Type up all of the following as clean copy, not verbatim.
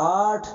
8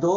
2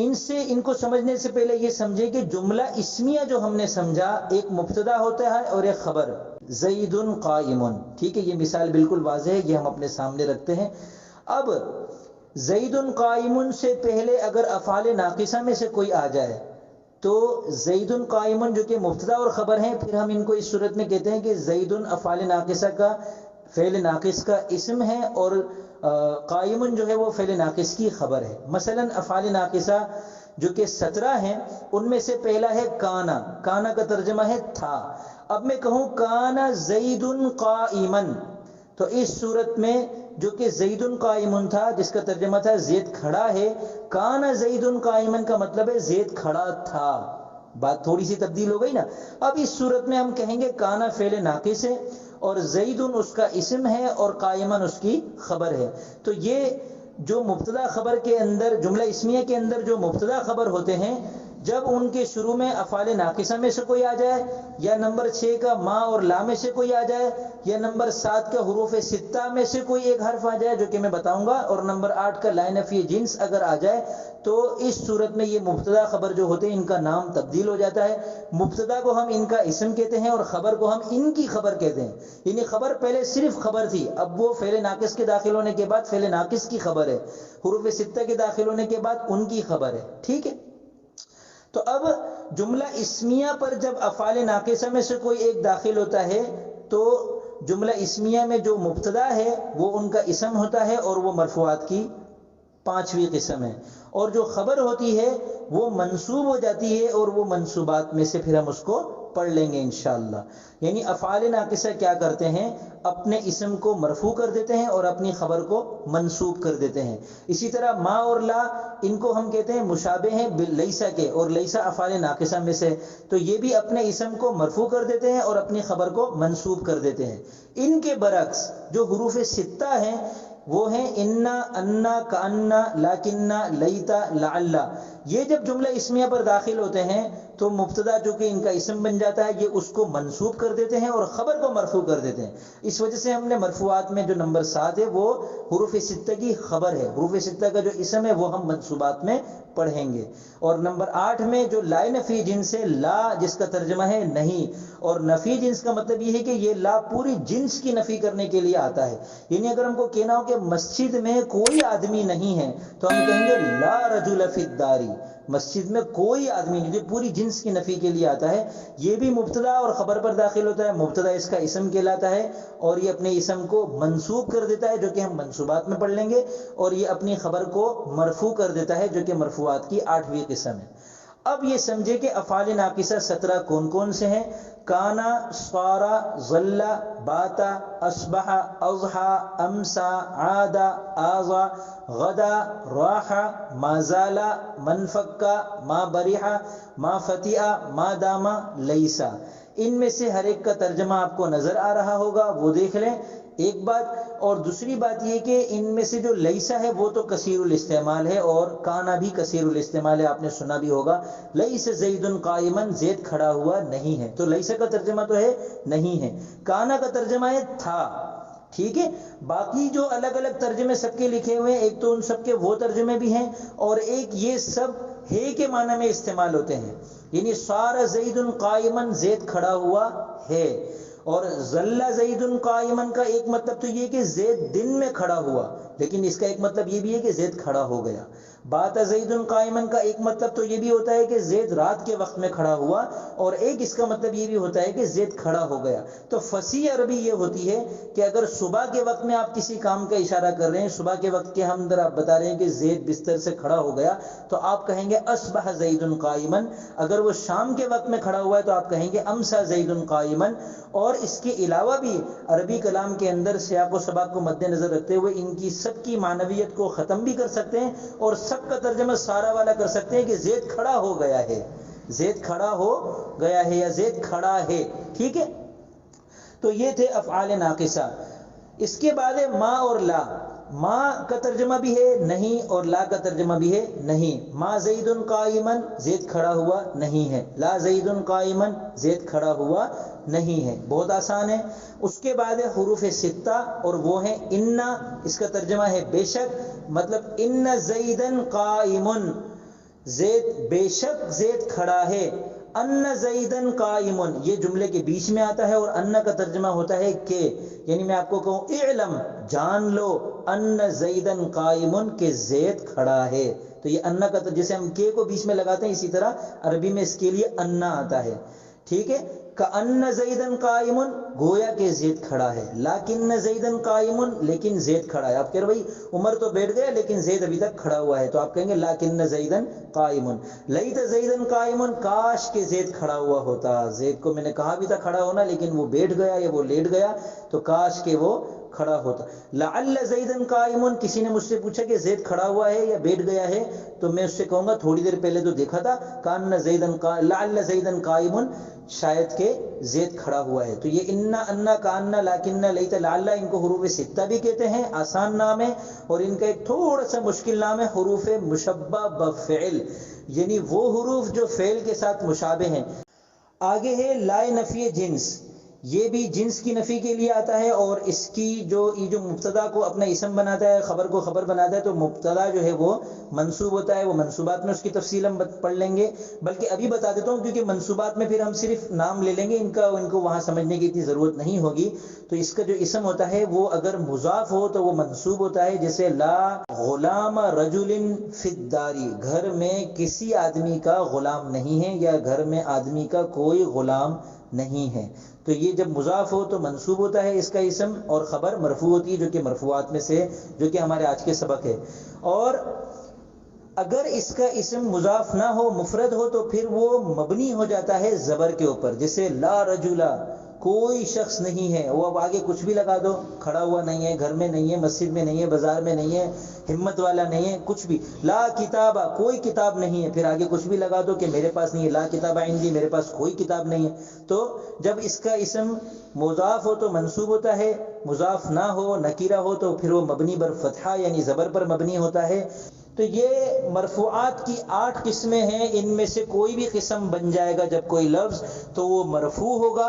ان سے ان کو سمجھنے سے پہلے یہ سمجھے کہ جملہ اسمیہ جو ہم نے سمجھا ایک مبتدا ہوتا ہے اور ایک خبر، زید قائم، ٹھیک ہے، یہ مثال بالکل واضح ہے، یہ ہم اپنے سامنے رکھتے ہیں۔ اب زید قائم سے پہلے اگر افعال ناقصہ میں سے کوئی آ جائے تو زید قائم جو کہ مبتدا اور خبر ہیں، پھر ہم ان کو اس صورت میں کہتے ہیں کہ زید افعال ناقصہ کا فعل ناقص کا اسم ہے اور قائم جو ہے وہ فعل ناقص کی خبر ہے۔ مثلا افعال ناقصہ جو کہ 17 ہیں، ان میں سے پہلا ہے کانا، کانا کا ترجمہ ہے تھا۔ اب میں کہوں کانا زید قائما، تو اس صورت میں جو کہ زید قائم تھا جس کا ترجمہ تھا زید کھڑا ہے، کانا زید قائما کا مطلب ہے زید کھڑا تھا۔ بات تھوڑی سی تبدیل ہو گئی نا۔ اب اس صورت میں ہم کہیں گے کانا فعل ناقص ہے اور زید اس کا اسم ہے اور قائمن اس کی خبر ہے۔ تو یہ جو مبتدا خبر کے اندر، جملہ اسمیہ کے اندر جو مبتدا خبر ہوتے ہیں، جب ان کے شروع میں افعال ناقصہ میں سے کوئی آ جائے، یا نمبر 6 کا ما اور لا میں سے کوئی آ جائے، یا نمبر 7 کا حروف 6 میں سے کوئی ایک حرف آ جائے جو کہ میں بتاؤں گا، اور نمبر 8 کا لا نفی جنس اگر آ جائے، تو اس صورت میں یہ مبتدا خبر جو ہوتے ہیں ان کا نام تبدیل ہو جاتا ہے۔ مبتدا کو ہم ان کا اسم کہتے ہیں اور خبر کو ہم ان کی خبر کہتے ہیں۔ یعنی خبر پہلے صرف خبر تھی، اب وہ فعل ناقص کے داخل ہونے کے بعد فعل ناقص کی خبر ہے، حروف 6 کے داخل ہونے کے بعد ان کی خبر ہے، ٹھیک ہے۔ تو اب جملہ اسمیہ پر جب افعال ناقصہ میں سے کوئی ایک داخل ہوتا ہے تو جملہ اسمیہ میں جو مبتدا ہے وہ ان کا اسم ہوتا ہے اور وہ مرفوعات کی 5ویں قسم ہے، اور جو خبر ہوتی ہے وہ منصوب ہو جاتی ہے، اور وہ منصوبات میں سے پھر ہم اس کو پڑھ لیں گے انشاءاللہ۔ یعنی افعال ناقصہ کیا کرتے ہیں، اپنے اسم کو مرفوع کر دیتے ہیں اور اپنی خبر کو منصوب کر دیتے ہیں۔ اسی طرح ما اور لا، ان کو ہم کہتے ہیں مشابہ ہیں لیسا کے، اور لیسا افعال ناقصہ میں سے، تو یہ بھی اپنے اسم کو مرفوع کر دیتے ہیں اور اپنی خبر کو منصوب کر دیتے ہیں۔ ان کے برعکس جو حروف 6 ہیں وہ ہیں انا، انا، کانا، لاکننا، لیتا، لعل، یہ جب جملہ اسمیہ پر داخل ہوتے ہیں تو مبتدا جو کہ ان کا اسم بن جاتا ہے، یہ اس کو منصوب کر دیتے ہیں اور خبر کو مرفوع کر دیتے ہیں۔ اس وجہ سے ہم نے مرفوعات میں جو نمبر 7 ہے وہ حروف 6 کی خبر ہے، حروف 6 کا جو اسم ہے وہ ہم منصوبات میں پڑھیں گے۔ اور نمبر 8 میں جو لا نفی جنس ہے، لا جس کا ترجمہ ہے نہیں، اور نفی جنس کا مطلب یہ ہے کہ یہ لا پوری جنس کی نفی کرنے کے لیے آتا ہے۔ یعنی اگر ہم کو کہنا ہو کہ مسجد میں کوئی آدمی نہیں ہے تو ہم کہیں گے لا رجل فی الدار، مسجد میں کوئی آدمی نہیں، جو پوری جنس کی نفی کے لیے آتا ہے۔ یہ بھی مبتدا اور خبر پر داخل ہوتا ہے، مبتدا اس کا اسم کہلاتا ہے اور یہ اپنے اسم کو منصوب کر دیتا ہے جو کہ ہم منصوبات میں پڑھ لیں گے، اور یہ اپنی خبر کو مرفوع کر دیتا ہے جو کہ مرفوعات کی 8ویں قسم ہے۔ اب یہ سمجھے کہ افعال ناقصہ 17 کون کون سے ہیں۔ کانا، صارا، ظل، باتا، اصبح، اضحى، امسا، عاد، آضا، غدا، راح، ما زال، من فکا، ما بریح، ما فتئ، ما دام، لیسا۔ ان میں سے ہر ایک کا ترجمہ آپ کو نظر آ رہا ہوگا، وہ دیکھ لیں، ایک بات۔ اور دوسری بات یہ کہ ان میں سے جو لیسا ہے وہ تو کثیر الاستعمال ہے، اور کانا بھی کثیر الاستعمال ہے، آپ نے سنا بھی ہوگا، لیس زید قائما، زید کھڑا ہوا نہیں ہے، تو لیسا کا ترجمہ تو ہے نہیں ہے۔ کانا کا ترجمہ ہے تھا، ٹھیک ہے۔ باقی جو الگ الگ ترجمے سب کے لکھے ہوئے ہیں، ایک تو ان سب کے وہ ترجمے بھی ہیں، اور ایک یہ سب ہے کے معنی میں استعمال ہوتے ہیں، یعنی صار زید قائما، زید کھڑا ہوا ہے، اور ظل زید قائما کا ایک مطلب تو یہ کہ زید دن میں کھڑا ہوا، لیکن اس کا ایک مطلب یہ بھی ہے کہ زید کھڑا ہو گیا۔ بات زید قائما کا ایک مطلب تو یہ بھی ہوتا ہے کہ زید رات کے وقت میں کھڑا ہوا، اور ایک اس کا مطلب یہ بھی ہوتا ہے کہ زید کھڑا ہو گیا۔ تو فصیح عربی یہ ہوتی ہے کہ اگر صبح کے وقت میں آپ کسی کام کا اشارہ کر رہے ہیں، صبح کے وقت کے ہم آپ بتا رہے ہیں کہ زید بستر سے کھڑا ہو گیا، تو آپ کہیں گے اصبح زید قائما۔ اگر وہ شام کے وقت میں کھڑا ہوا ہے تو آپ کہیں گے امسا زید قائما۔ اور اس کے علاوہ بھی عربی کلام کے اندر سیاق و سباق کو مد نظر رکھتے ہوئے ان کی سب کی معنویت کو ختم بھی کر سکتے ہیں، اور سب کا ترجمہ سارا والا کر سکتے ہیں کہ زید کھڑا ہو گیا ہے، زید کھڑا ہو گیا ہے، یا زید کھڑا ہے، ٹھیک ہے۔ تو یہ تھے افعال ناقصہ۔ اس کے بعد ہے ما اور لا۔ ما کا ترجمہ بھی ہے نہیں، اور لا کا ترجمہ بھی ہے نہیں۔ ما زید قائما، زید کھڑا ہوا نہیں ہے۔ لا زید قائما، زید کھڑا ہوا نہیں ہے، بہت آسان ہے۔ اس کے بعد ہے حروف 6، اور وہ ہیں انا، اس کا ترجمہ ہے بے شک، مطلب ان زیدا قائم، زید بے شک زید کھڑا ہے، ان زیدن قائمن یہ جملے کے بیچ میں آتا ہے، اور ان کا ترجمہ ہوتا ہے کہ، یعنی میں آپ کو کہوں اعلم جان لو، ان زیدن قائمن کہ زید کھڑا ہے، تو یہ ان کا جیسے ہم کے کو بیچ میں لگاتے ہیں، اسی طرح عربی میں اس کے لیے ان آتا ہے، ٹھیک ہے۔ کأن زیدن قائمن گویا کہ زید کھڑا ہے، لیکن زیدن قائمن لیکن زید کھڑا ہے۔ آپ کہہ رہے بھائی عمر تو بیٹھ گیا لیکن زید ابھی تک کھڑا ہوا ہے، تو آپ کہیں گے لیکن زیدن قائمن، لیت زیدن قائمن کاش کہ زید کھڑا ہوا ہوتا، زید کو میں نے کہا بھی تھا کھڑا ہونا لیکن وہ بیٹھ گیا یا وہ لیٹ گیا، تو کاش کہ وہ کھڑا ہوتا۔ لعل زیدن قائمن کسی نے مجھ سے پوچھا کہ زید کھڑا ہوا ہے یا بیٹھ گیا ہے، تو میں اس سے کہوں گا تھوڑی دیر پہلے تو دیکھا تھا کان زیدن لعل زیدن قائمن شاید کہ زید کھڑا ہوا ہے۔ تو یہ انا انا کانا لیکن لیت لعل ان کو حروف ستہ بھی کہتے ہیں، آسان نام ہے، اور ان کا ایک تھوڑا سا مشکل نام ہے حروف مشبہ بفعل، یعنی وہ حروف جو فعل کے ساتھ مشابہ ہیں۔ آگے ہے لائے نفی جنس، یہ بھی جنس کی نفی کے لیے آتا ہے، اور اس کی جو مبتدا کو اپنا اسم بناتا ہے، خبر کو خبر بناتا ہے، تو مبتدا جو ہے وہ منصوب ہوتا ہے، وہ منصوبات میں اس کی تفصیل ہم پڑھ لیں گے، بلکہ ابھی بتا دیتا ہوں کیونکہ منصوبات میں پھر ہم صرف نام لے لیں گے، ان کو وہاں سمجھنے کی اتنی ضرورت نہیں ہوگی۔ تو اس کا جو اسم ہوتا ہے وہ اگر مضاف ہو تو وہ منصوب ہوتا ہے، جیسے لا غلام رجل فی الدار، گھر میں کسی آدمی کا غلام نہیں ہے، یا گھر میں آدمی کا کوئی غلام نہیں ہے، تو یہ جب مضاف ہو تو منصوب ہوتا ہے اس کا اسم، اور خبر مرفوع ہوتی ہے جو کہ مرفوعات میں سے جو کہ ہمارے آج کے سبق ہے۔ اور اگر اس کا اسم مضاف نہ ہو مفرد ہو تو پھر وہ مبنی ہو جاتا ہے زبر کے اوپر، جیسے لا رجلا کوئی شخص نہیں ہے، وہ اب آگے کچھ بھی لگا دو، کھڑا ہوا نہیں ہے، گھر میں نہیں ہے، مسجد میں نہیں ہے، بازار میں نہیں ہے، ہمت والا نہیں ہے، کچھ بھی، لا کتابہ کوئی کتاب نہیں ہے، پھر آگے کچھ بھی لگا دو کہ میرے پاس نہیں ہے، لا کتاب عندی میرے پاس کوئی کتاب نہیں ہے، تو جب اس کا اسم مضاف ہو تو منصوب ہوتا ہے، مضاف نہ ہو نکیرہ ہو تو پھر وہ مبنی بر فتحہ یعنی زبر پر مبنی ہوتا ہے۔ تو یہ مرفوعات کی 8 قسمیں ہیں، ان میں سے کوئی بھی قسم بن جائے گا جب کوئی لفظ تو وہ مرفوع ہوگا،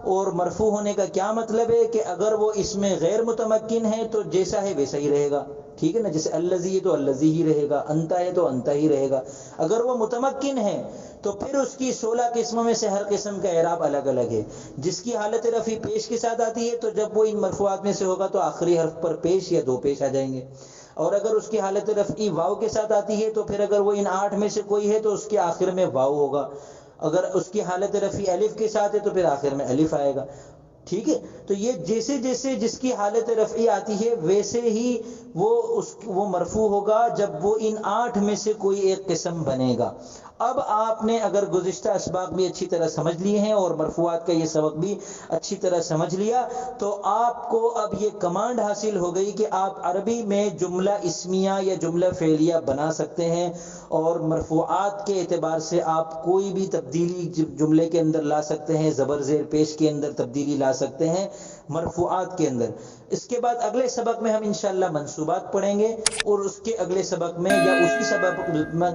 اور مرفوع ہونے کا کیا مطلب ہے کہ اگر وہ اس میں غیر متمکن ہے تو جیسا ہے ویسا ہی رہے گا، ٹھیک ہے نا، جیسے الذی ہے تو الذی ہی رہے گا، انت ہے تو انت ہی رہے گا۔ اگر وہ متمکن ہے تو پھر اس کی 16 قسموں میں سے ہر قسم کا اعراب الگ الگ ہے، جس کی حالت رفع پیش کے ساتھ آتی ہے تو جب وہ ان مرفوعات میں سے ہوگا تو آخری حرف پر پیش یا 2 پیش آ جائیں گے، اور اگر اس کی حالت رفعی واو کے ساتھ آتی ہے تو پھر اگر وہ ان 8 میں سے کوئی ہے تو اس کے آخر میں واو ہوگا، اگر اس کی حالت رفعی الف کے ساتھ ہے تو پھر آخر میں الف آئے گا، ٹھیک ہے۔ تو یہ جیسے جیسے جس کی حالت رفعی آتی ہے ویسے ہی وہ مرفوع ہوگا جب وہ ان 8 میں سے کوئی ایک قسم بنے گا۔ اب آپ نے اگر گزشتہ اسباق بھی اچھی طرح سمجھ لیے ہیں اور مرفوعات کا یہ سبق بھی اچھی طرح سمجھ لیا، تو آپ کو اب یہ کمانڈ حاصل ہو گئی کہ آپ عربی میں جملہ اسمیہ یا جملہ فعلیہ بنا سکتے ہیں، اور مرفوعات کے اعتبار سے آپ کوئی بھی تبدیلی جملے کے اندر لا سکتے ہیں، زبر زیر پیش کے اندر تبدیلی لا سکتے ہیں مرفوعات کے اندر۔ اس کے بعد اگلے سبق میں ہم انشاءاللہ منصوبات پڑھیں گے، اور اس کے اگلے سبق میں یا اسی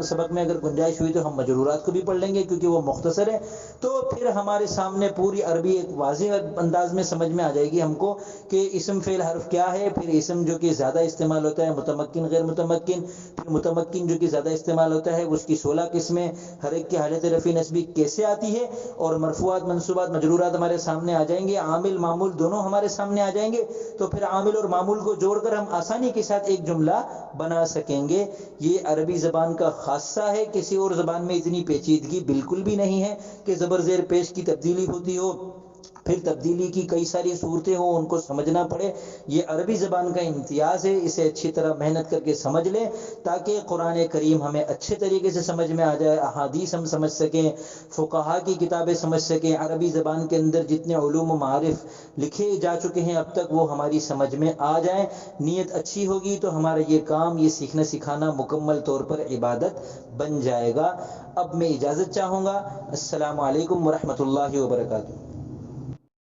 سبق میں اگر گنجائش ہوئی تو ہم مجرورات کو بھی پڑھ لیں گے کیونکہ وہ مختصر ہے، تو پھر ہمارے سامنے پوری عربی ایک واضح انداز میں سمجھ میں آ جائے گی ہم کو کہ اسم فعل حرف کیا ہے، پھر اسم جو کہ زیادہ استعمال ہوتا ہے متمکن غیر متمکن، پھر متمکن جو کہ زیادہ استعمال ہوتا ہے اس کی 16 قسمیں، ہر ایک کی حالت رفع نصبی کیسے آتی ہے، اور مرفوعات منصوبات مجرورات ہمارے سامنے آ جائیں گے، عامل معمول دونوں ہمارے سامنے آ جائیں گے، تو پھر عامل اور معمول کو جوڑ کر ہم آسانی کے ساتھ ایک جملہ بنا سکیں گے۔ یہ عربی زبان کا خاصہ ہے، کسی اور زبان میں اتنی پیچیدگی بالکل بھی نہیں ہے کہ زبر زیر پیش کی تبدیلی ہوتی ہو، پھر تبدیلی کی کئی ساری صورتیں ہوں ان کو سمجھنا پڑے۔ یہ عربی زبان کا امتیاز ہے، اسے اچھی طرح محنت کر کے سمجھ لیں تاکہ قرآن کریم ہمیں اچھے طریقے سے سمجھ میں آ جائے، احادیث ہم سمجھ سکیں، فقہا کی کتابیں سمجھ سکیں، عربی زبان کے اندر جتنے علوم و معارف لکھے جا چکے ہیں اب تک وہ ہماری سمجھ میں آ جائیں۔ نیت اچھی ہوگی تو ہمارا یہ کام، یہ سیکھنا سکھانا مکمل طور پر عبادت بن جائے گا۔ اب میں اجازت چاہوں گا، السلام علیکم ورحمۃ اللہ وبرکاتہ۔